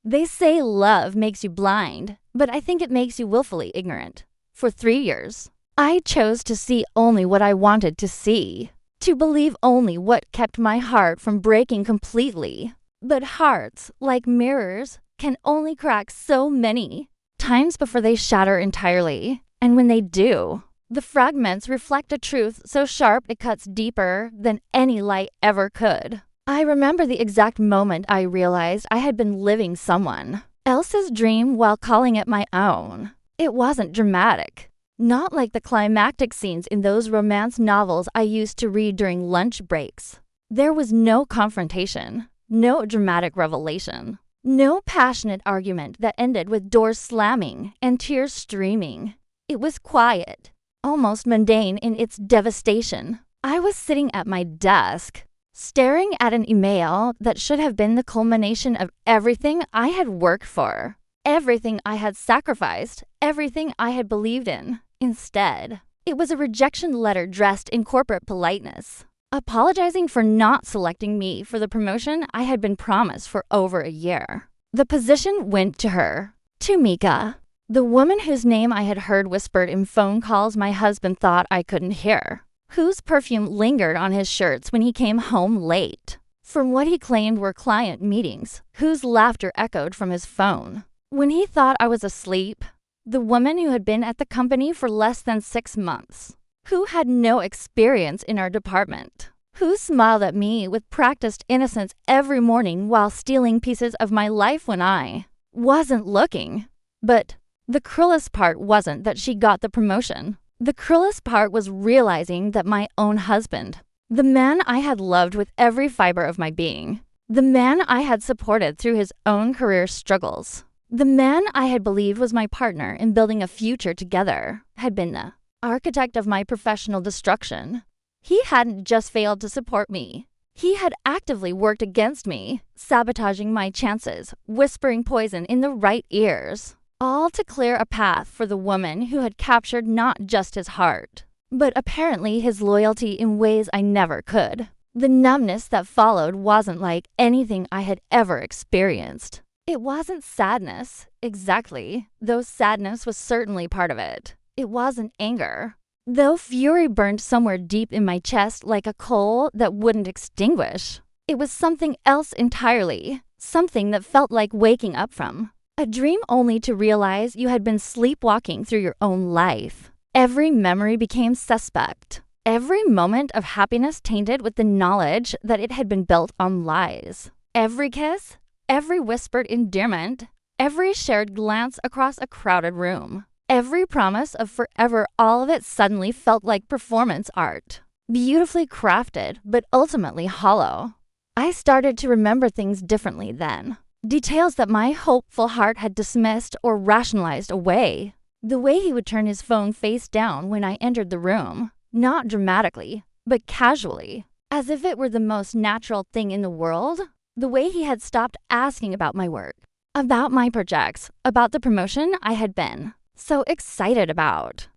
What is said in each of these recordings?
They say love makes you blind, but I think it makes you willfully ignorant. For 3 years, I chose to see only what I wanted to see, to believe only what kept my heart from breaking completely. But hearts, like mirrors, can only crack so many times before they shatter entirely. And when they do, the fragments reflect a truth so sharp it cuts deeper than any light ever could. I remember the exact moment I realized I had been living someone else's dream while calling it my own. It wasn't dramatic. Not like the climactic scenes in those romance novels I used to read during lunch breaks. There was no confrontation, no dramatic revelation, no passionate argument that ended with doors slamming and tears streaming. It was quiet, almost mundane in its devastation. I was sitting at my desk, staring at an email that should have been the culmination of everything I had worked for, everything I had sacrificed, everything I had believed in. Instead, it was a rejection letter dressed in corporate politeness, apologizing for not selecting me for the promotion I had been promised for over a year. The position went to her, to Mika, the woman whose name I had heard whispered in phone calls my husband thought I couldn't hear, whose perfume lingered on his shirts when he came home late from what he claimed were client meetings, whose laughter echoed from his phone when he thought I was asleep, the woman who had been at the company for less than 6 months, who had no experience in our department, who smiled at me with practiced innocence every morning while stealing pieces of my life when I wasn't looking. But the cruelest part wasn't that she got the promotion. The cruelest part was realizing that my own husband, the man I had loved with every fiber of my being, the man I had supported through his own career struggles, the man I had believed was my partner in building a future together, had been the architect of my professional destruction. He hadn't just failed to support me. He had actively worked against me, sabotaging my chances, whispering poison in the right ears, all to clear a path for the woman who had captured not just his heart, but apparently his loyalty in ways I never could. The numbness that followed wasn't like anything I had ever experienced. It wasn't sadness, exactly, though sadness was certainly part of it. It wasn't anger, though fury burned somewhere deep in my chest like a coal that wouldn't extinguish. It was something else entirely, something that felt like waking up from a dream only to realize you had been sleepwalking through your own life. Every memory became suspect. Every moment of happiness tainted with the knowledge that it had been built on lies. Every kiss, every whispered endearment, every shared glance across a crowded room, every promise of forever, all of it suddenly felt like performance art. Beautifully crafted, but ultimately hollow. I started to remember things differently then. Details that my hopeful heart had dismissed or rationalized away. The way he would turn his phone face down when I entered the room, not dramatically, but casually, as if it were the most natural thing in the world. The way he had stopped asking about my work, about my projects, about the promotion I had been so excited about.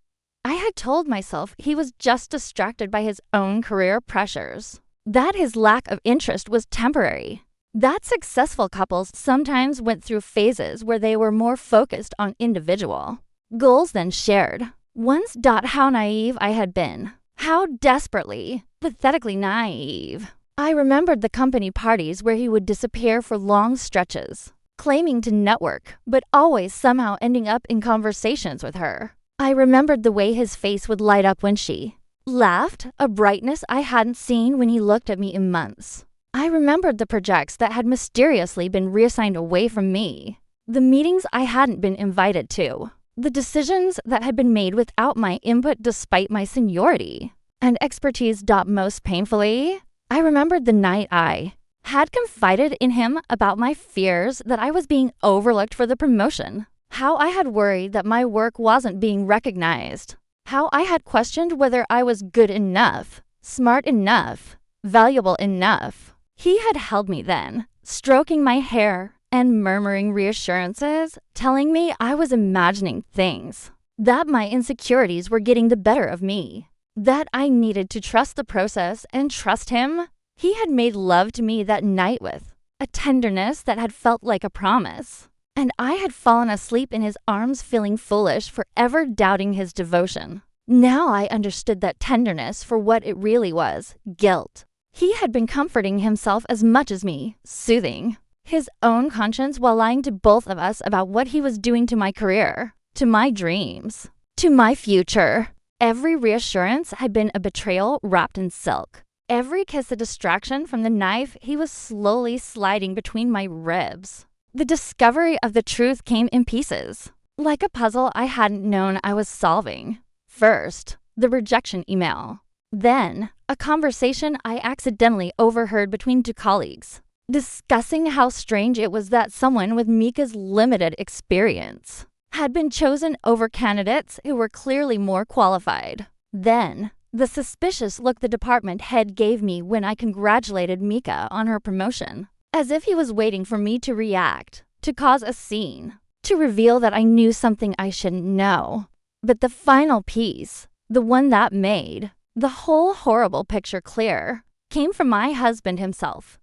I had told myself he was just distracted by his own career pressures, that his lack of interest was temporary, that successful couples sometimes went through phases where they were more focused on individual goals than shared ones. How naive I had been. How desperately, pathetically naive. I remembered the company parties where he would disappear for long stretches, claiming to network, but always somehow ending up in conversations with her. I remembered the way his face would light up when she laughed, a brightness I hadn't seen when he looked at me in months. I remembered the projects that had mysteriously been reassigned away from me, the meetings I hadn't been invited to, the decisions that had been made without my input despite my seniority and expertise. Most painfully, I remembered the night I had confided in him about my fears that I was being overlooked for the promotion, how I had worried that my work wasn't being recognized, how I had questioned whether I was good enough, smart enough, valuable enough. He had held me then, stroking my hair and murmuring reassurances, telling me I was imagining things, that my insecurities were getting the better of me, that I needed to trust the process and trust him. He had made love to me that night with a tenderness that had felt like a promise. And I had fallen asleep in his arms feeling foolish for ever doubting his devotion. Now I understood that tenderness for what it really was, guilt. He had been comforting himself as much as me, soothing his own conscience while lying to both of us about what he was doing to my career, to my dreams, to my future. Every reassurance had been a betrayal wrapped in silk. Every kiss a distraction from the knife he was slowly sliding between my ribs. The discovery of the truth came in pieces, like a puzzle I hadn't known I was solving. First, the rejection email. Then, a conversation I accidentally overheard between two colleagues, discussing how strange it was that someone with Mika's limited experience had been chosen over candidates who were clearly more qualified. Then, the suspicious look the department head gave me when I congratulated Mika on her promotion, as if he was waiting for me to react, to cause a scene, to reveal that I knew something I shouldn't know. But the final piece, the one that made the whole horrible picture clear, came from my husband himself.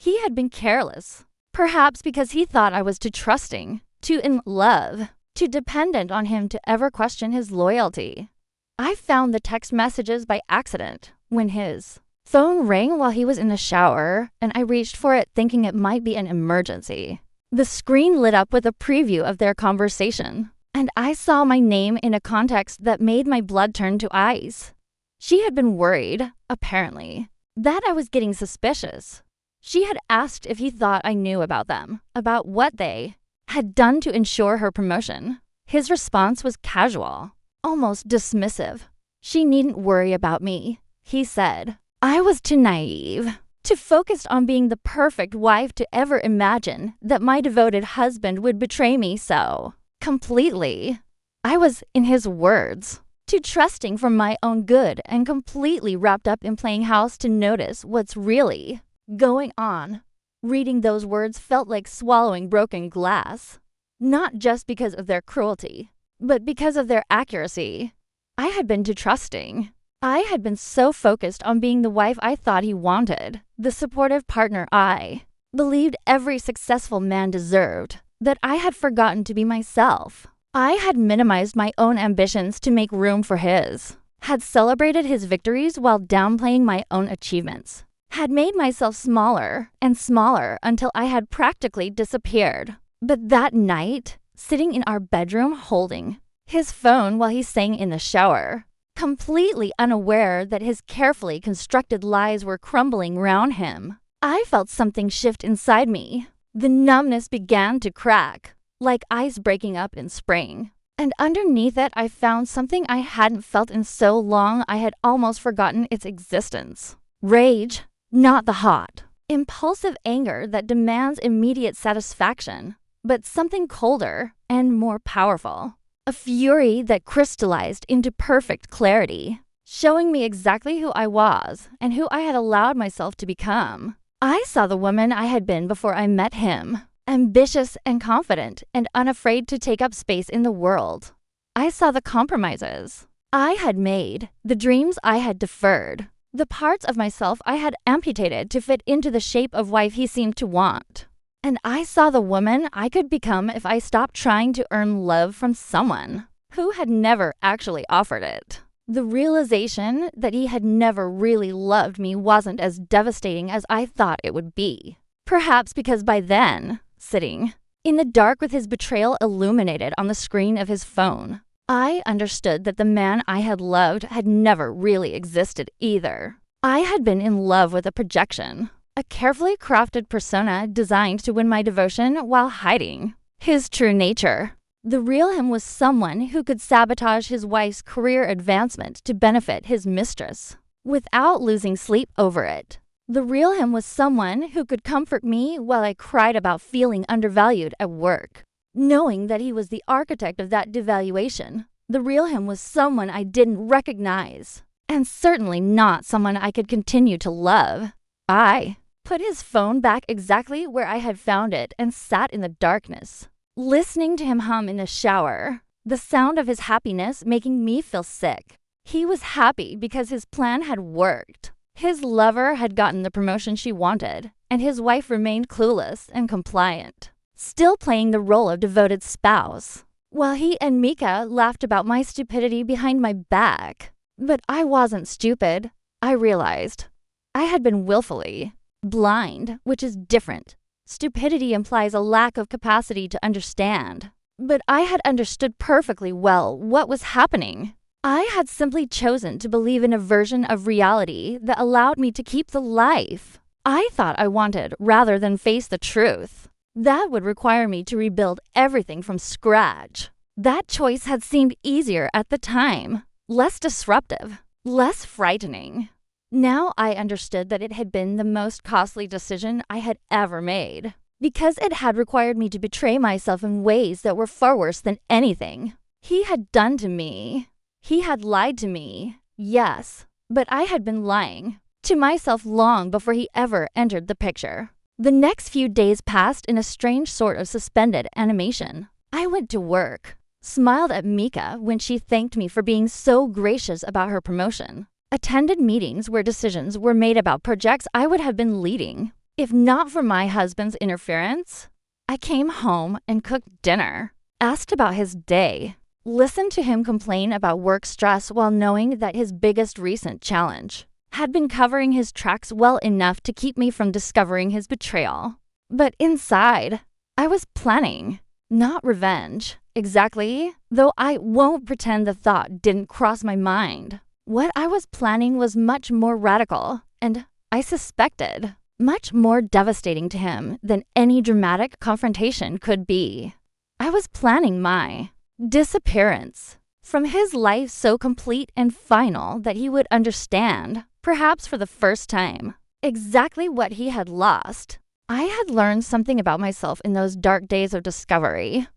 He had been careless, perhaps because he thought I was too trusting, too in love, too dependent on him to ever question his loyalty. I found the text messages by accident when his phone rang while he was in the shower, and I reached for it thinking it might be an emergency. The screen lit up with a preview of their conversation, and I saw my name in a context that made my blood turn to ice. She had been worried, apparently, that I was getting suspicious. She had asked if he thought I knew about them, about what they had done to ensure her promotion. His response was casual, almost dismissive. She needn't worry about me, he said. I was too naive, too focused on being the perfect wife to ever imagine that my devoted husband would betray me so completely. I was, in his words, too trusting for my own good and completely wrapped up in playing house to notice what's really going on. Reading those words felt like swallowing broken glass, not just because of their cruelty, but because of their accuracy. I had been too trusting. I had been so focused on being the wife I thought he wanted, the supportive partner I believed every successful man deserved, that I had forgotten to be myself. I had minimized my own ambitions to make room for his, had celebrated his victories while downplaying my own achievements, had made myself smaller and smaller until I had practically disappeared. But that night, sitting in our bedroom holding his phone while he sang in the shower, completely unaware that his carefully constructed lies were crumbling round him, I felt something shift inside me. The numbness began to crack, like ice breaking up in spring. And underneath it, I found something I hadn't felt in so long I had almost forgotten its existence. Rage, not the hot, impulsive anger that demands immediate satisfaction, but something colder and more powerful. A fury that crystallized into perfect clarity, showing me exactly who I was and who I had allowed myself to become. I saw the woman I had been before I met him, ambitious and confident and unafraid to take up space in the world. I saw the compromises I had made, the dreams I had deferred, the parts of myself I had amputated to fit into the shape of wife he seemed to want. And I saw the woman I could become if I stopped trying to earn love from someone who had never actually offered it. The realization that he had never really loved me wasn't as devastating as I thought it would be. Perhaps because by then, sitting in the dark with his betrayal illuminated on the screen of his phone, I understood that the man I had loved had never really existed either. I had been in love with a projection, a carefully crafted persona designed to win my devotion while hiding his true nature. The real him was someone who could sabotage his wife's career advancement to benefit his mistress, without losing sleep over it. The real him was someone who could comfort me while I cried about feeling undervalued at work, knowing that he was the architect of that devaluation. The real him was someone I didn't recognize, and certainly not someone I could continue to love. I put his phone back exactly where I had found it and sat in the darkness, listening to him hum in the shower, the sound of his happiness making me feel sick. He was happy because his plan had worked. His lover had gotten the promotion she wanted, and his wife remained clueless and compliant, still playing the role of devoted spouse, while he and Mika laughed about my stupidity behind my back. But I wasn't stupid, I realized. I had been willfully blind, which is different. Stupidity implies a lack of capacity to understand. But I had understood perfectly well what was happening. I had simply chosen to believe in a version of reality that allowed me to keep the life I thought I wanted rather than face the truth. That would require me to rebuild everything from scratch. That choice had seemed easier at the time, less disruptive, less frightening. Now I understood that it had been the most costly decision I had ever made, because it had required me to betray myself in ways that were far worse than anything he had done to me. He had lied to me, yes, but I had been lying to myself long before he ever entered the picture. The next few days passed in a strange sort of suspended animation. I went to work, smiled at Mika when she thanked me for being so gracious about her promotion, attended meetings where decisions were made about projects I would have been leading. If not for my husband's interference, I came home and cooked dinner, asked about his day, listened to him complain about work stress while knowing that his biggest recent challenge had been covering his tracks well enough to keep me from discovering his betrayal. But inside, I was planning, not revenge. Exactly, though I won't pretend the thought didn't cross my mind. What I was planning was much more radical, and I suspected, much more devastating to him than any dramatic confrontation could be. I was planning my disappearance from his life, so complete and final that he would understand, perhaps for the first time, exactly what he had lost. I had learned something about myself in those dark days of discovery.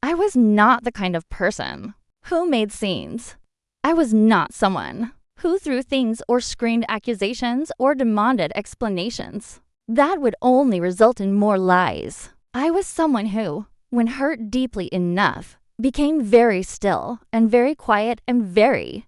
I was not the kind of person who made scenes. I was not someone who threw things or screamed accusations or demanded explanations. That would only result in more lies. I was someone who, when hurt deeply enough, became very still and very quiet and very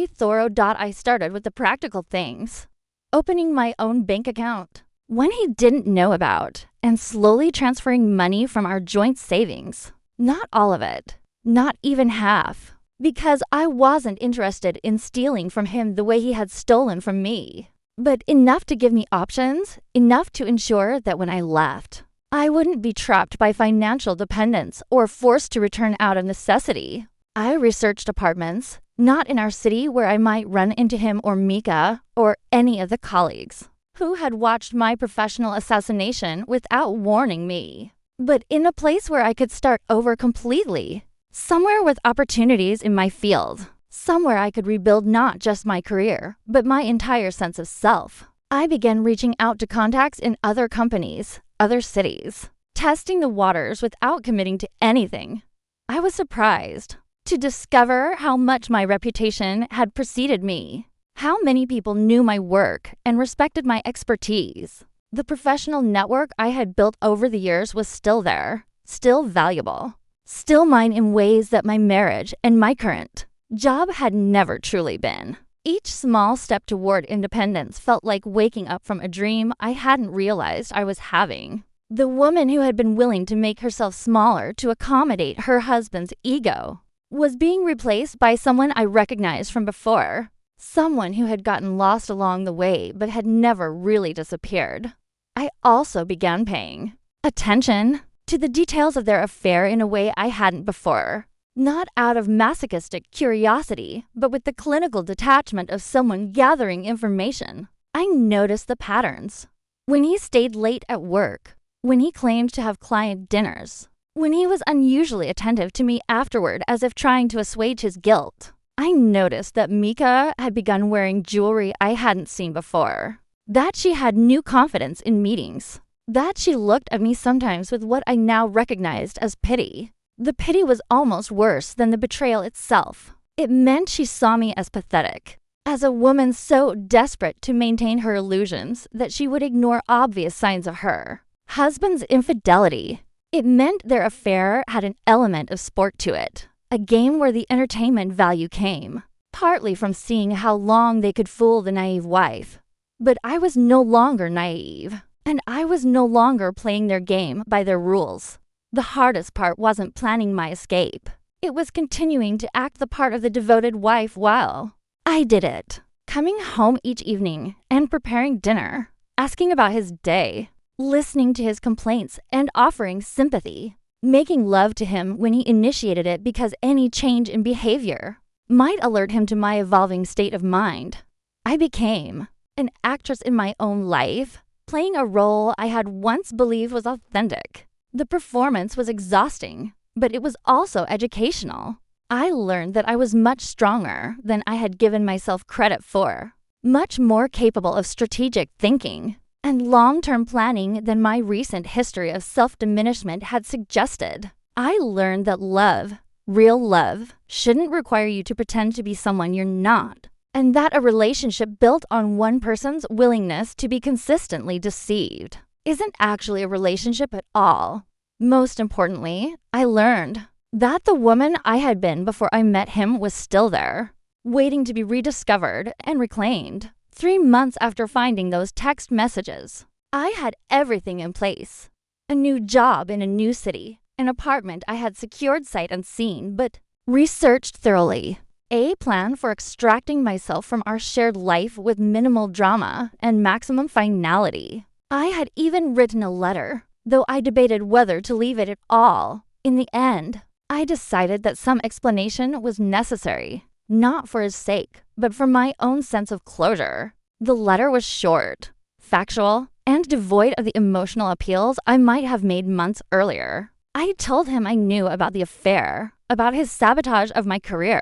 thorough. I started with the practical things, opening my own bank account when he didn't know about, and slowly transferring money from our joint savings. Not all of it, not even half, because I wasn't interested in stealing from him the way he had stolen from me, but enough to give me options, enough to ensure that when I left, I wouldn't be trapped by financial dependence or forced to return out of necessity. I researched apartments, not in our city where I might run into him or Mika or any of the colleagues who had watched my professional assassination without warning me, but in a place where I could start over completely, somewhere with opportunities in my field, somewhere I could rebuild not just my career, but my entire sense of self. I began reaching out to contacts in other companies, other cities, testing the waters without committing to anything. I was surprised to discover how much my reputation had preceded me, how many people knew my work and respected my expertise. The professional network I had built over the years was still there, still valuable, still mine in ways that my marriage and my current job had never truly been. Each small step toward independence felt like waking up from a dream I hadn't realized I was having. The woman who had been willing to make herself smaller to accommodate her husband's ego was being replaced by someone I recognized from before, someone who had gotten lost along the way but had never really disappeared. I also began paying attention to the details of their affair in a way I hadn't before. Not out of masochistic curiosity, but with the clinical detachment of someone gathering information. I noticed the patterns. When he stayed late at work, when he claimed to have client dinners, when he was unusually attentive to me afterward as if trying to assuage his guilt. I noticed that Mika had begun wearing jewelry I hadn't seen before, that she had new confidence in meetings, that she looked at me sometimes with what I now recognized as pity. The pity was almost worse than the betrayal itself. It meant she saw me as pathetic, as a woman so desperate to maintain her illusions that she would ignore obvious signs of her husband's infidelity. It meant their affair had an element of sport to it, a game where the entertainment value came partly from seeing how long they could fool the naive wife, But I was no longer naive, and I was no longer playing their game by their rules. The hardest part wasn't planning my escape. It was continuing to act the part of the devoted wife while I did it. Coming home each evening and preparing dinner, asking about his day, listening to his complaints and offering sympathy, making love to him when he initiated it because any change in behavior might alert him to my evolving state of mind. I became an actress in my own life, playing a role I had once believed was authentic. The performance was exhausting, but it was also educational. I learned that I was much stronger than I had given myself credit for, much more capable of strategic thinking and long-term planning than my recent history of self-diminishment had suggested. I learned that love, real love, shouldn't require you to pretend to be someone you're not, and that a relationship built on one person's willingness to be consistently deceived isn't actually a relationship at all. Most importantly, I learned that the woman I had been before I met him was still there, waiting to be rediscovered and reclaimed. 3 months after finding those text messages, I had everything in place. A new job in a new city, an apartment I had secured sight unseen but researched thoroughly, a plan for extracting myself from our shared life with minimal drama and maximum finality. I had even written a letter, though I debated whether to leave it at all. In the end, I decided that some explanation was necessary, not for his sake, but for my own sense of closure. The letter was short, factual, and devoid of the emotional appeals I might have made months earlier. I told him I knew about the affair, about his sabotage of my career,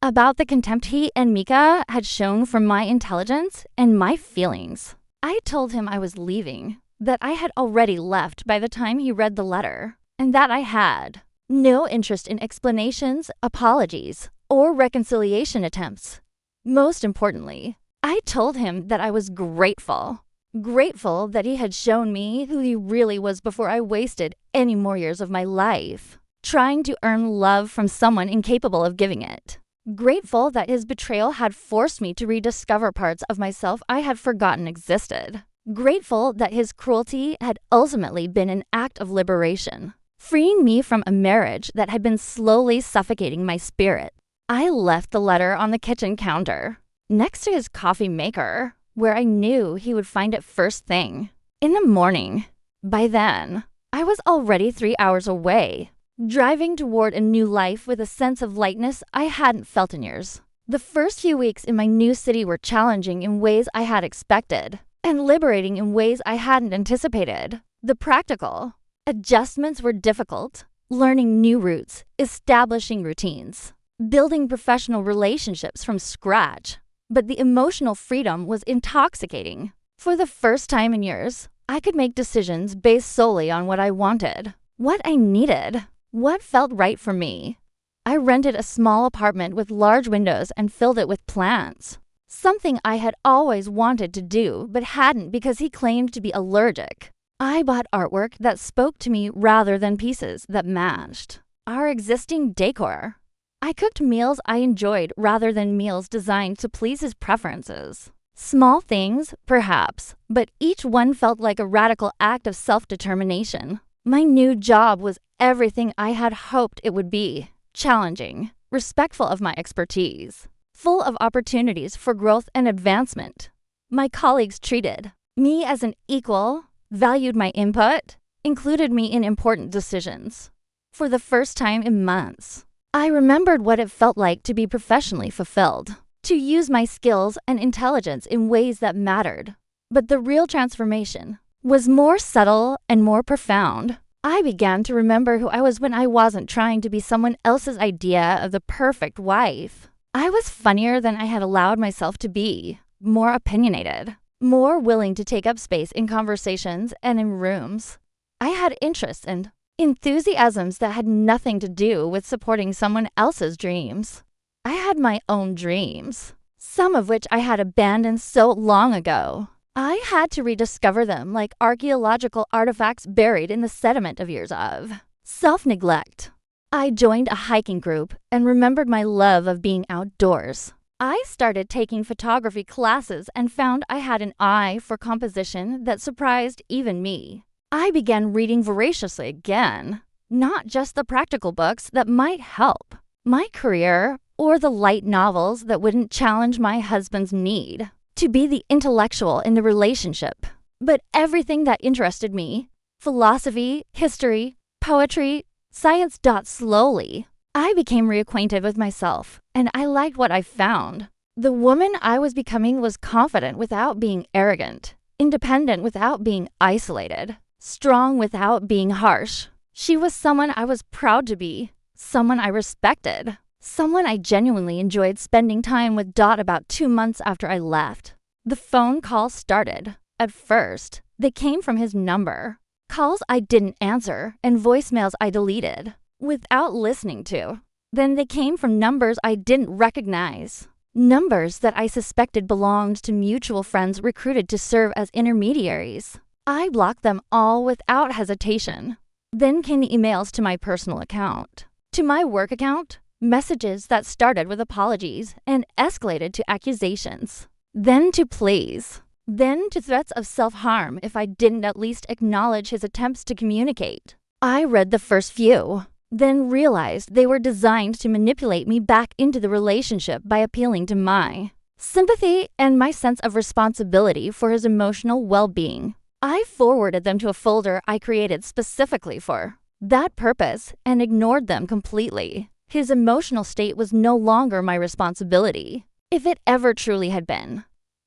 about the contempt he and Mika had shown for my intelligence and my feelings. I told him I was leaving, that I had already left by the time he read the letter, and that I had no interest in explanations, apologies, or reconciliation attempts. Most importantly, I told him that I was grateful that he had shown me who he really was before I wasted any more years of my life trying to earn love from someone incapable of giving it. Grateful that his betrayal had forced me to rediscover parts of myself I had forgotten existed. Grateful that his cruelty had ultimately been an act of liberation, freeing me from a marriage that had been slowly suffocating my spirit. I left the letter on the kitchen counter, next to his coffee maker, where I knew he would find it first thing in the morning. By then, I was already 3 hours away, driving toward a new life with a sense of lightness I hadn't felt in years. The first few weeks in my new city were challenging in ways I had expected, and liberating in ways I hadn't anticipated. The practical adjustments were difficult, learning new routes, establishing routines, building professional relationships from scratch. But the emotional freedom was intoxicating. For the first time in years, I could make decisions based solely on what I wanted, what I needed, what felt right for me. I rented a small apartment with large windows and filled it with plants, something I had always wanted to do but hadn't because he claimed to be allergic. I bought artwork that spoke to me rather than pieces that matched our existing decor. I cooked meals I enjoyed rather than meals designed to please his preferences. Small things, perhaps, but each one felt like a radical act of self-determination. My new job was everything I had hoped it would be: challenging, respectful of my expertise, full of opportunities for growth and advancement. My colleagues treated me as an equal, valued my input, included me in important decisions. For the first time in months, I remembered what it felt like to be professionally fulfilled, to use my skills and intelligence in ways that mattered. But the real transformation was more subtle and more profound. I began to remember who I was when I wasn't trying to be someone else's idea of the perfect wife. I was funnier than I had allowed myself to be, more opinionated, more willing to take up space in conversations and in rooms. I had interests and enthusiasms that had nothing to do with supporting someone else's dreams. I had my own dreams, some of which I had abandoned so long ago. I had to rediscover them like archaeological artifacts buried in the sediment of years of self-neglect. I joined a hiking group and remembered my love of being outdoors. I started taking photography classes and found I had an eye for composition that surprised even me. I began reading voraciously again, not just the practical books that might help my career or the light novels that wouldn't challenge my husband's need to be the intellectual in the relationship, but everything that interested me: philosophy, history, poetry, science. Slowly, I became reacquainted with myself, and I liked what I found. The woman I was becoming was confident without being arrogant, independent without being isolated, strong without being harsh. She was someone I was proud to be, someone I respected, someone I genuinely enjoyed spending time with. About 2 months after I left, the phone calls started. At first, they came from his number. Calls I didn't answer and voicemails I deleted without listening to. Then they came from numbers I didn't recognize. Numbers that I suspected belonged to mutual friends recruited to serve as intermediaries. I blocked them all without hesitation. Then came the emails to my personal account. To my work account, messages that started with apologies and escalated to accusations. Then to pleas. Then to threats of self-harm if I didn't at least acknowledge his attempts to communicate. I read the first few, then realized they were designed to manipulate me back into the relationship by appealing to my sympathy and my sense of responsibility for his emotional well-being. I forwarded them to a folder I created specifically for that purpose and ignored them completely. His emotional state was no longer my responsibility, if it ever truly had been.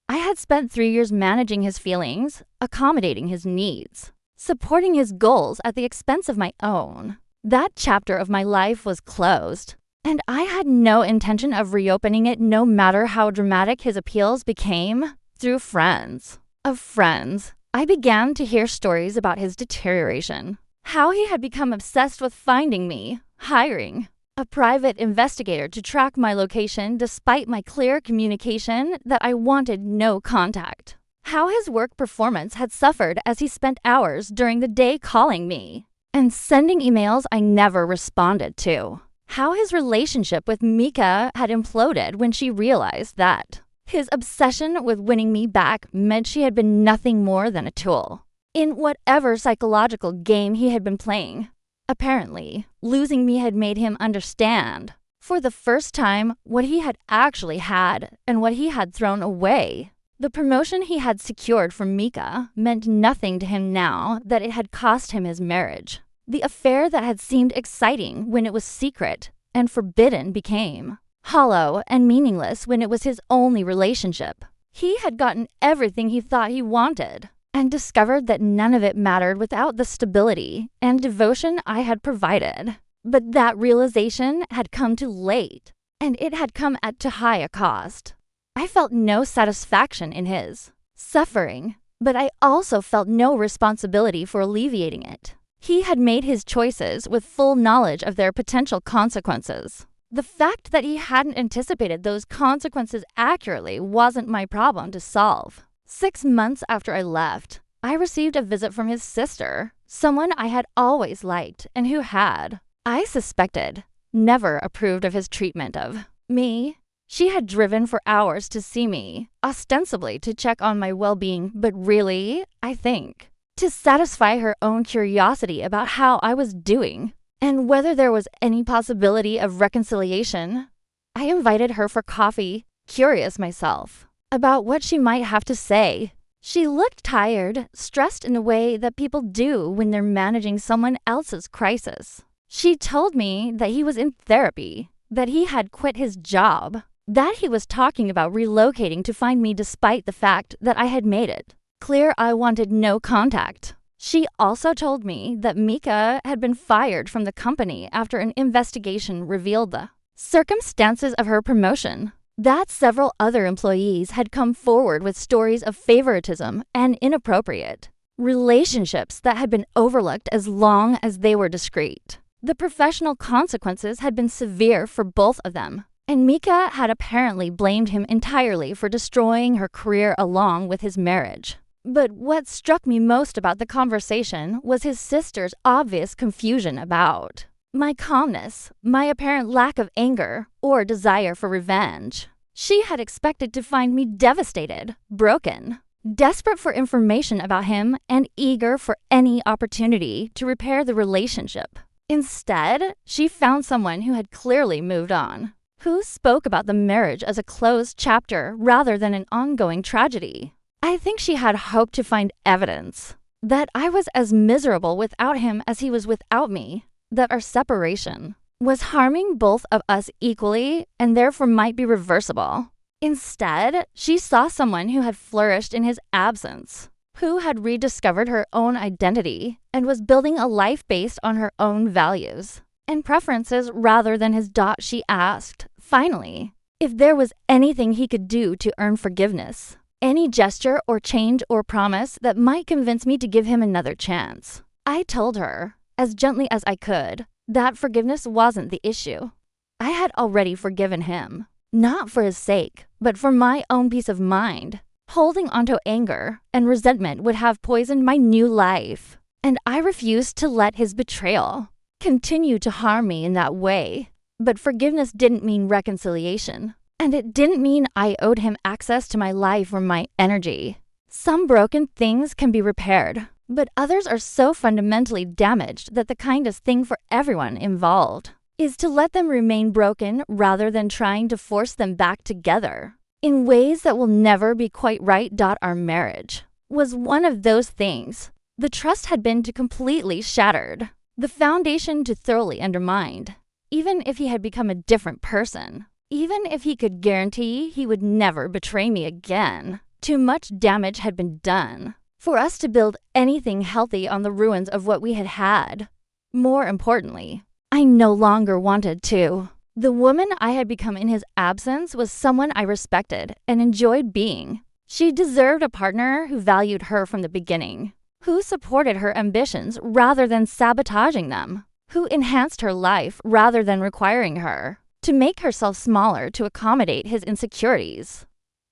I had spent 3 years managing his feelings, accommodating his needs, supporting his goals at the expense of my own. That chapter of my life was closed, and I had no intention of reopening it, no matter how dramatic his appeals became. Through friends of friends, I began to hear stories about his deterioration, how he had become obsessed with finding me, hiring a private investigator to track my location despite my clear communication that I wanted no contact. How his work performance had suffered as he spent hours during the day calling me and sending emails I never responded to. How his relationship with Mika had imploded when she realized that his obsession with winning me back meant she had been nothing more than a tool in whatever psychological game he had been playing. Apparently, losing me had made him understand, for the first time, what he had actually had and what he had thrown away. The promotion he had secured from Mika meant nothing to him now that it had cost him his marriage. The affair that had seemed exciting when it was secret and forbidden became hollow and meaningless when it was his only relationship. He had gotten everything he thought he wanted, and discovered that none of it mattered without the stability and devotion I had provided. But that realization had come too late, and it had come at too high a cost. I felt no satisfaction in his suffering, but I also felt no responsibility for alleviating it. He had made his choices with full knowledge of their potential consequences. The fact that he hadn't anticipated those consequences accurately wasn't my problem to solve. 6 months after I left, I received a visit from his sister, someone I had always liked and who had, I suspected, never approved of his treatment of me. She had driven for hours to see me, ostensibly to check on my well-being, but really, I think, to satisfy her own curiosity about how I was doing and whether there was any possibility of reconciliation. I invited her for coffee, curious myself about what she might have to say. She looked tired, stressed in the way that people do when they're managing someone else's crisis. She told me that he was in therapy, that he had quit his job, that he was talking about relocating to find me despite the fact that I had made it clear I wanted no contact. She also told me that Mika had been fired from the company after an investigation revealed the circumstances of her promotion, that several other employees had come forward with stories of favoritism and inappropriate relationships that had been overlooked as long as they were discreet. The professional consequences had been severe for both of them, and Mika had apparently blamed him entirely for destroying her career along with his marriage. But what struck me most about the conversation was his sister's obvious confusion about my calmness, my apparent lack of anger or desire for revenge. She had expected to find me devastated, broken, desperate for information about him, and eager for any opportunity to repair the relationship. Instead, she found someone who had clearly moved on, who spoke about the marriage as a closed chapter rather than an ongoing tragedy. I think she had hoped to find evidence that I was as miserable without him as he was without me, that our separation was harming both of us equally and therefore might be reversible. Instead, she saw someone who had flourished in his absence, who had rediscovered her own identity and was building a life based on her own values and preferences rather than his. She asked, finally, if there was anything he could do to earn forgiveness, any gesture or change or promise that might convince me to give him another chance. I told her, as gently as I could, that forgiveness wasn't the issue. I had already forgiven him, not for his sake, but for my own peace of mind. Holding onto anger and resentment would have poisoned my new life, and I refused to let his betrayal continue to harm me in that way. But forgiveness didn't mean reconciliation, and it didn't mean I owed him access to my life or my energy. Some broken things can be repaired, but others are so fundamentally damaged that the kindest thing for everyone involved is to let them remain broken rather than trying to force them back together in ways that will never be quite right. Our marriage was one of those things. The trust had been completely shattered, the foundation thoroughly undermined. Even if he had become a different person, even if he could guarantee he would never betray me again, too much damage had been done for us to build anything healthy on the ruins of what we had had. More importantly, I no longer wanted to. The woman I had become in his absence was someone I respected and enjoyed being. She deserved a partner who valued her from the beginning, who supported her ambitions rather than sabotaging them, who enhanced her life rather than requiring her to make herself smaller to accommodate his insecurities.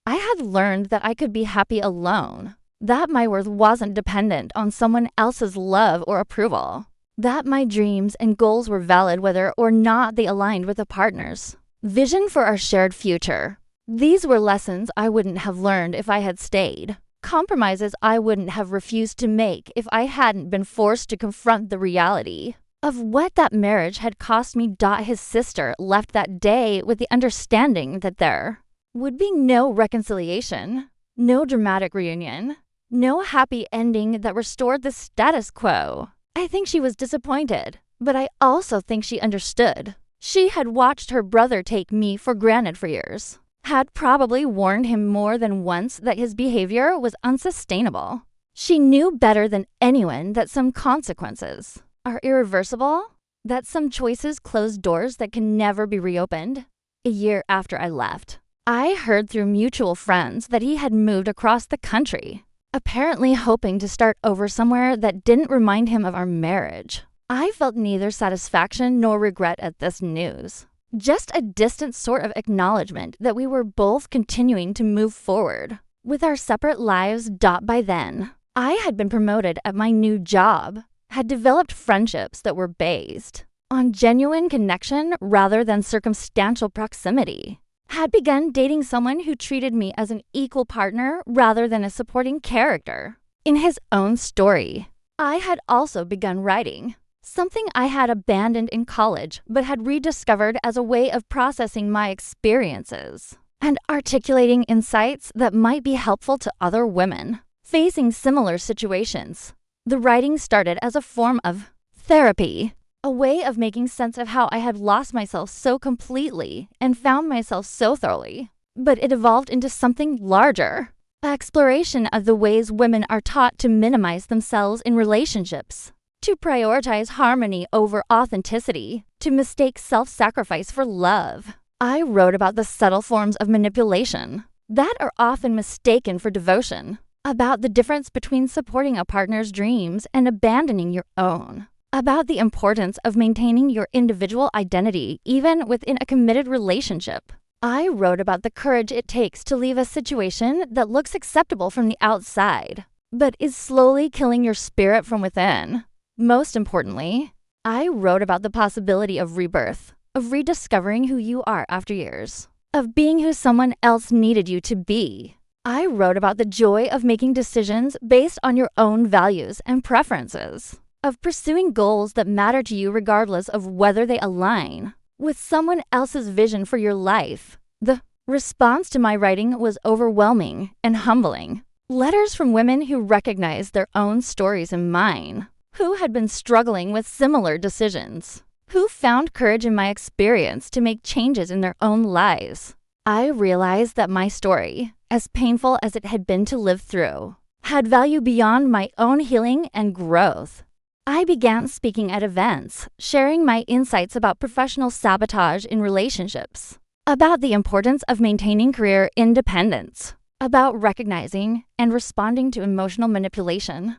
I had learned that I could be happy alone, that my worth wasn't dependent on someone else's love or approval, that my dreams and goals were valid whether or not they aligned with a partner's vision for our shared future. These were lessons I wouldn't have learned if I had stayed, compromises I wouldn't have refused to make if I hadn't been forced to confront the reality of what that marriage had cost me. His sister left that day with the understanding that there would be no reconciliation, no dramatic reunion, no happy ending that restored the status quo. I think she was disappointed, but I also think she understood. She had watched her brother take me for granted for years, had probably warned him more than once that his behavior was unsustainable. She knew better than anyone that some consequences are irreversible, that some choices close doors that can never be reopened. A year after I left, I heard through mutual friends that he had moved across the country, apparently hoping to start over somewhere that didn't remind him of our marriage. I felt neither satisfaction nor regret at this news, just a distant sort of acknowledgement that we were both continuing to move forward with our separate lives. By then, I had been promoted at my new job, had developed friendships that were based on genuine connection rather than circumstantial proximity, had begun dating someone who treated me as an equal partner rather than a supporting character in his own story. I had also begun writing, something I had abandoned in college but had rediscovered as a way of processing my experiences and articulating insights that might be helpful to other women facing similar situations. The writing started as a form of therapy, a way of making sense of how I had lost myself so completely and found myself so thoroughly. But it evolved into something larger, an exploration of the ways women are taught to minimize themselves in relationships, to prioritize harmony over authenticity, to mistake self-sacrifice for love. I wrote about the subtle forms of manipulation that are often mistaken for devotion, about the difference between supporting a partner's dreams and abandoning your own, about the importance of maintaining your individual identity even within a committed relationship. I wrote about the courage it takes to leave a situation that looks acceptable from the outside, but is slowly killing your spirit from within. Most importantly, I wrote about the possibility of rebirth, of rediscovering who you are after years, of being who someone else needed you to be. I wrote about the joy of making decisions based on your own values and preferences, of pursuing goals that matter to you regardless of whether they align with someone else's vision for your life. The response to my writing was overwhelming and humbling. Letters from women who recognized their own stories in mine, who had been struggling with similar decisions, who found courage in my experience to make changes in their own lives. I realized that my story, as painful as it had been to live through, had value beyond my own healing and growth. I began speaking at events, sharing my insights about professional sabotage in relationships, about the importance of maintaining career independence, about recognizing and responding to emotional manipulation.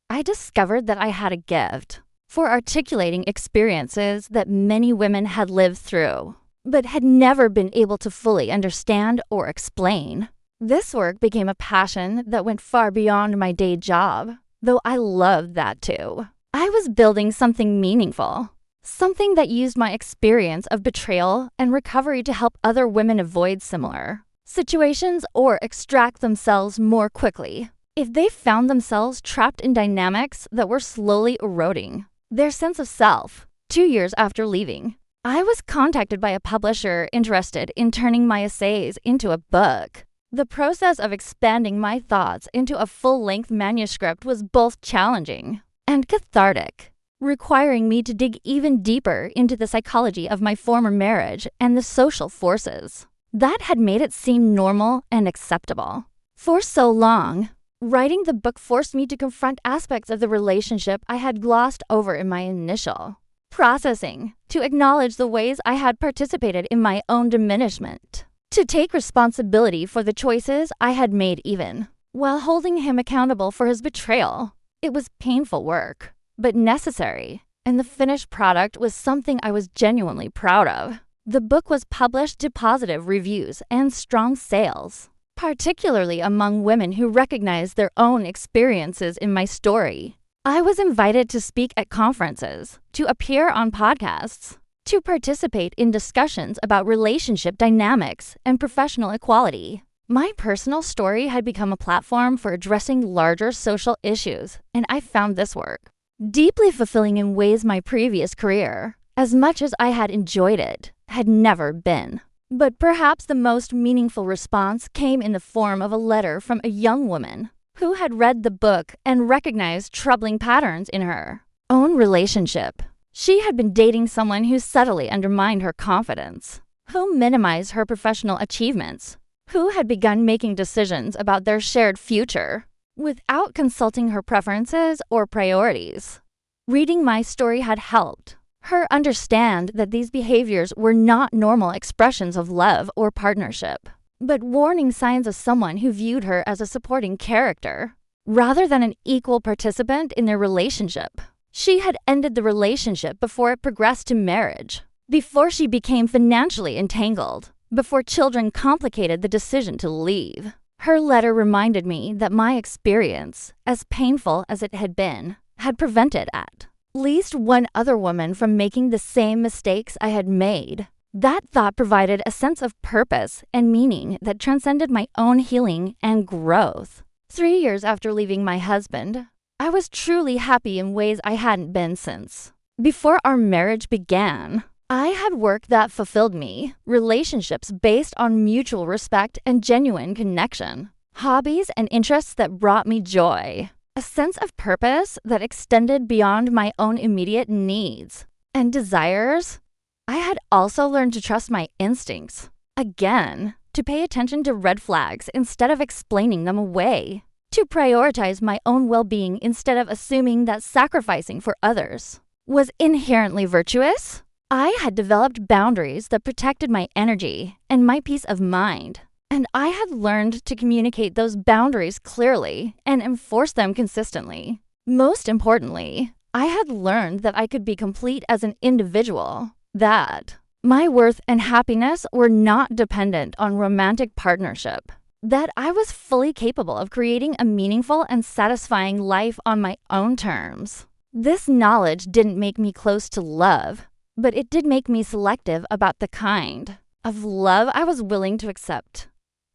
I discovered that I had a gift for articulating experiences that many women had lived through, but had never been able to fully understand or explain. This work became a passion that went far beyond my day job, though I loved that too. I was building something meaningful, something that used my experience of betrayal and recovery to help other women avoid similar situations or extract themselves more quickly if they found themselves trapped in dynamics that were slowly eroding their sense of self. 2 years after leaving, I was contacted by a publisher interested in turning my essays into a book. The process of expanding my thoughts into a full-length manuscript was both challenging and cathartic, requiring me to dig even deeper into the psychology of my former marriage and the social forces that had made it seem normal and acceptable. For so long, writing the book forced me to confront aspects of the relationship I had glossed over in my initial processing, to acknowledge the ways I had participated in my own diminishment, to take responsibility for the choices I had made even while holding him accountable for his betrayal. It was painful work, but necessary, and the finished product was something I was genuinely proud of. The book was published to positive reviews and strong sales, particularly among women who recognized their own experiences in my story. I was invited to speak at conferences, to appear on podcasts, to participate in discussions about relationship dynamics and professional equality. My personal story had become a platform for addressing larger social issues, and I found this work deeply fulfilling in ways my previous career, as much as I had enjoyed it, had never been. But perhaps the most meaningful response came in the form of a letter from a young woman who had read the book and recognized troubling patterns in her own relationship. She had been dating someone who subtly undermined her confidence, who minimized her professional achievements, who had begun making decisions about their shared future without consulting her preferences or priorities. Reading my story had helped her understand that these behaviors were not normal expressions of love or partnership, but warning signs of someone who viewed her as a supporting character rather than an equal participant in their relationship. She had ended the relationship before it progressed to marriage, before she became financially entangled, before children complicated the decision to leave. Her letter reminded me that my experience, as painful as it had been, had prevented at least one other woman from making the same mistakes I had made. That thought provided a sense of purpose and meaning that transcended my own healing and growth. 3 years after leaving my husband, I was truly happy in ways I hadn't been since. Before our marriage began, I had work that fulfilled me, relationships based on mutual respect and genuine connection, hobbies and interests that brought me joy, a sense of purpose that extended beyond my own immediate needs and desires. I had also learned to trust my instincts, again, to pay attention to red flags instead of explaining them away, to prioritize my own well-being instead of assuming that sacrificing for others was inherently virtuous. I had developed boundaries that protected my energy and my peace of mind, and I had learned to communicate those boundaries clearly and enforce them consistently. Most importantly, I had learned that I could be complete as an individual, that my worth and happiness were not dependent on romantic partnership, that I was fully capable of creating a meaningful and satisfying life on my own terms. This knowledge didn't make me close to love, but it did make me selective about the kind of love I was willing to accept.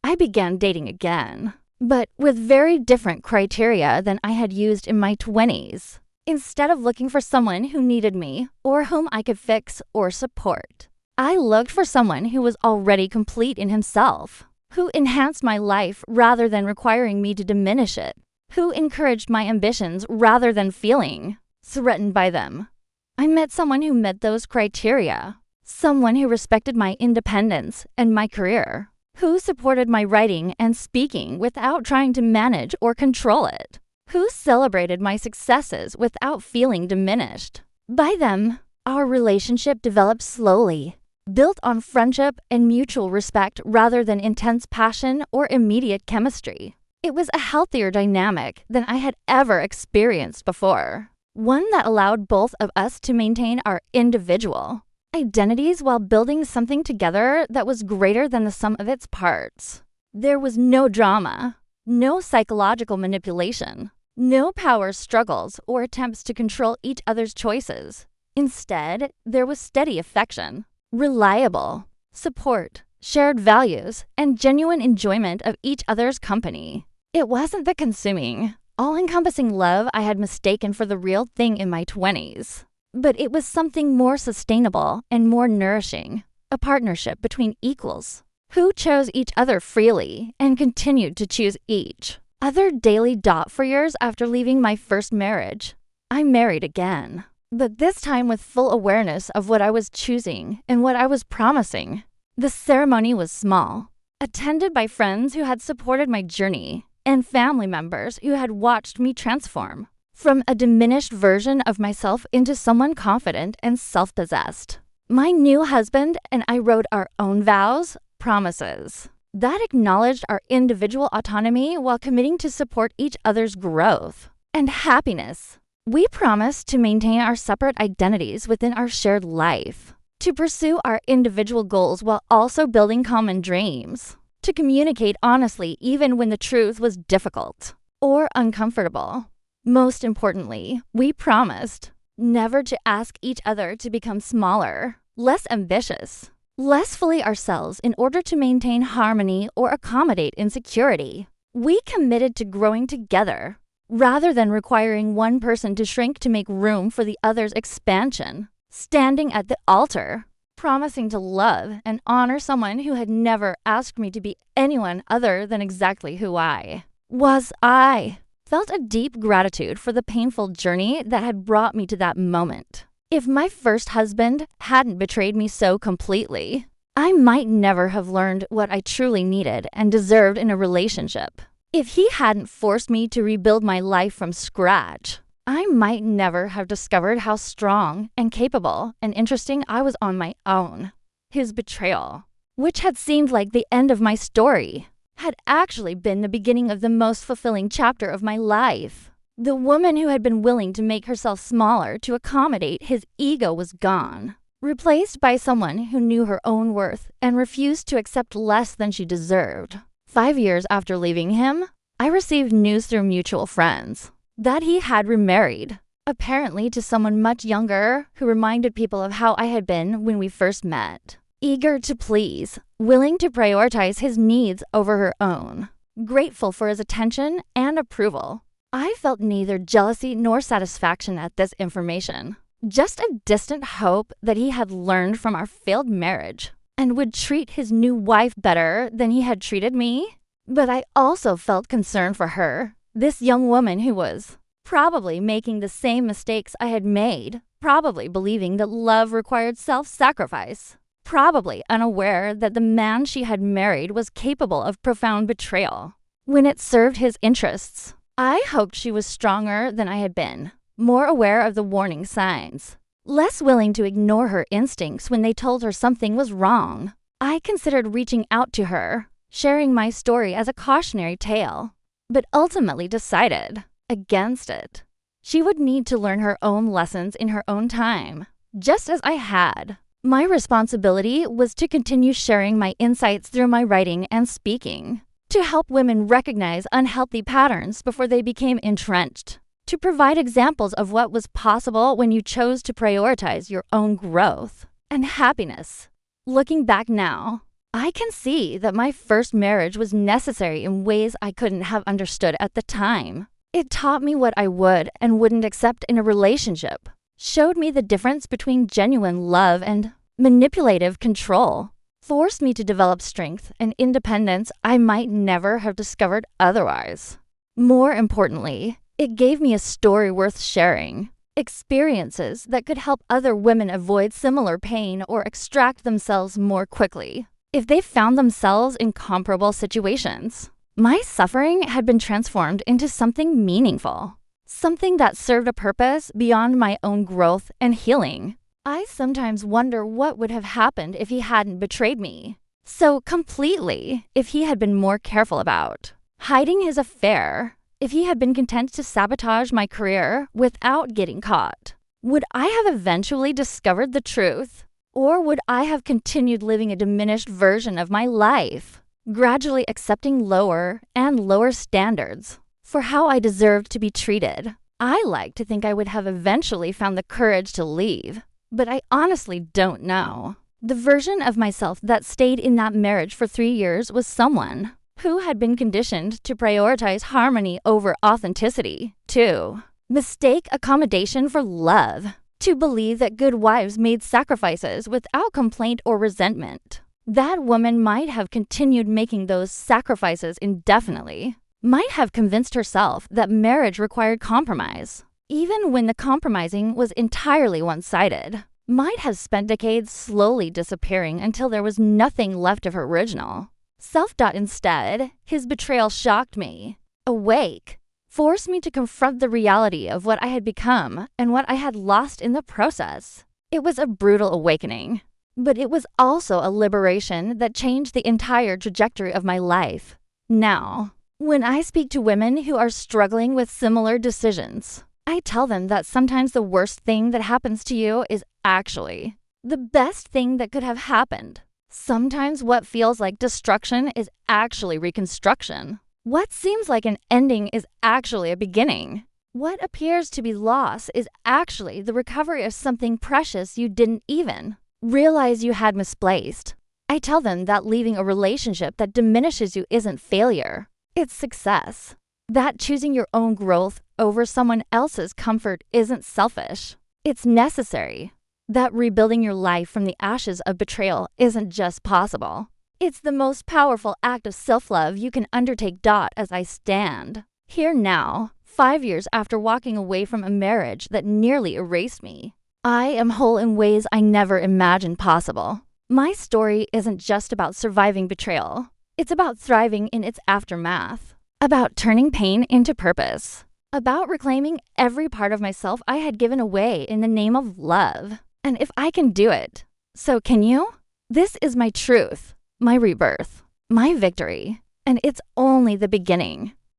I began dating again, but with very different criteria than I had used in my 20s. Instead of looking for someone who needed me or whom I could fix or support, I looked for someone who was already complete in himself, who enhanced my life rather than requiring me to diminish it, who encouraged my ambitions rather than feeling threatened by them. I met someone who met those criteria, someone who respected my independence and my career, who supported my writing and speaking without trying to manage or control it, who celebrated my successes without feeling diminished. By them, our relationship developed slowly, built on friendship and mutual respect rather than intense passion or immediate chemistry. It was a healthier dynamic than I had ever experienced before, one that allowed both of us to maintain our individual identities while building something together that was greater than the sum of its parts. There was no drama, no psychological manipulation, no power struggles or attempts to control each other's choices. Instead, there was steady affection, reliable support, shared values, and genuine enjoyment of each other's company. It wasn't the consuming, all-encompassing love I had mistaken for the real thing in my 20s, but it was something more sustainable and more nourishing, a partnership between equals who chose each other freely and continued to choose each other daily. For years after leaving my first marriage, I married again, but this time with full awareness of what I was choosing and what I was promising. The ceremony was small, attended by friends who had supported my journey and family members who had watched me transform from a diminished version of myself into someone confident and self-possessed. My new husband and I wrote our own vows, promises that acknowledged our individual autonomy while committing to support each other's growth and happiness. We promised to maintain our separate identities within our shared life, to pursue our individual goals while also building common dreams, to communicate honestly even when the truth was difficult or uncomfortable. Most importantly, we promised never to ask each other to become smaller, less ambitious, less fully ourselves in order to maintain harmony or accommodate insecurity. We committed to growing together rather than requiring one person to shrink to make room for the other's expansion, standing at the altar, promising to love and honor someone who had never asked me to be anyone other than exactly who I was. I felt a deep gratitude for the painful journey that had brought me to that moment. If my first husband hadn't betrayed me so completely, I might never have learned what I truly needed and deserved in a relationship. If he hadn't forced me to rebuild my life from scratch, I might never have discovered how strong and capable and interesting I was on my own. His betrayal, which had seemed like the end of my story, had actually been the beginning of the most fulfilling chapter of my life. The woman who had been willing to make herself smaller to accommodate his ego was gone, replaced by someone who knew her own worth and refused to accept less than she deserved. 5 years after leaving him, I received news through mutual friends that he had remarried, apparently to someone much younger who reminded people of how I had been when we first met. Eager to please, willing to prioritize his needs over her own, grateful for his attention and approval. I felt neither jealousy nor satisfaction at this information, just a distant hope that he had learned from our failed marriage and would treat his new wife better than he had treated me. But I also felt concern for her, this young woman who was probably making the same mistakes I had made, probably believing that love required self-sacrifice, probably unaware that the man she had married was capable of profound betrayal when it served his interests. I hoped she was stronger than I had been, more aware of the warning signs, less willing to ignore her instincts when they told her something was wrong. I considered reaching out to her, sharing my story as a cautionary tale, but ultimately decided against it. She would need to learn her own lessons in her own time, just as I had. My responsibility was to continue sharing my insights through my writing and speaking, to help women recognize unhealthy patterns before they became entrenched, to provide examples of what was possible when you chose to prioritize your own growth and happiness. Looking back now, I can see that my first marriage was necessary in ways I couldn't have understood at the time. It taught me what I would and wouldn't accept in a relationship, showed me the difference between genuine love and manipulative control, forced me to develop strength and independence I might never have discovered otherwise. More importantly, it gave me a story worth sharing, experiences that could help other women avoid similar pain or extract themselves more quickly if they found themselves in comparable situations. My suffering had been transformed into something meaningful, something that served a purpose beyond my own growth and healing. I sometimes wonder what would have happened if he hadn't betrayed me so completely, if he had been more careful about hiding his affair, if he had been content to sabotage my career without getting caught. Would I have eventually discovered the truth? Or would I have continued living a diminished version of my life, gradually accepting lower and lower standards for how I deserved to be treated? I like to think I would have eventually found the courage to leave, but I honestly don't know. The version of myself that stayed in that marriage for 3 years was someone who had been conditioned to prioritize harmony over authenticity, to mistake accommodation for love, to believe that good wives made sacrifices without complaint or resentment. That woman might have continued making those sacrifices indefinitely, might have convinced herself that marriage required compromise, even when the compromising was entirely one-sided, might have spent decades slowly disappearing until there was nothing left of her original self. Instead, his betrayal shocked me, awake, forced me to confront the reality of what I had become and what I had lost in the process. It was a brutal awakening, but it was also a liberation that changed the entire trajectory of my life. Now, when I speak to women who are struggling with similar decisions, I tell them that sometimes the worst thing that happens to you is actually the best thing that could have happened. Sometimes what feels like destruction is actually reconstruction. What seems like an ending is actually a beginning. What appears to be loss is actually the recovery of something precious you didn't even realize you had misplaced. I tell them that leaving a relationship that diminishes you isn't failure, it's success. That choosing your own growth over someone else's comfort isn't selfish, it's necessary. That rebuilding your life from the ashes of betrayal isn't just possible, it's the most powerful act of self-love you can undertake. As I stand here now, 5 years after walking away from a marriage that nearly erased me, I am whole in ways I never imagined possible. My story isn't just about surviving betrayal. It's about thriving in its aftermath, about turning pain into purpose, about reclaiming every part of myself I had given away in the name of love. And if I can do it, so can you? This is my truth, my rebirth, my victory, and it's only the beginning.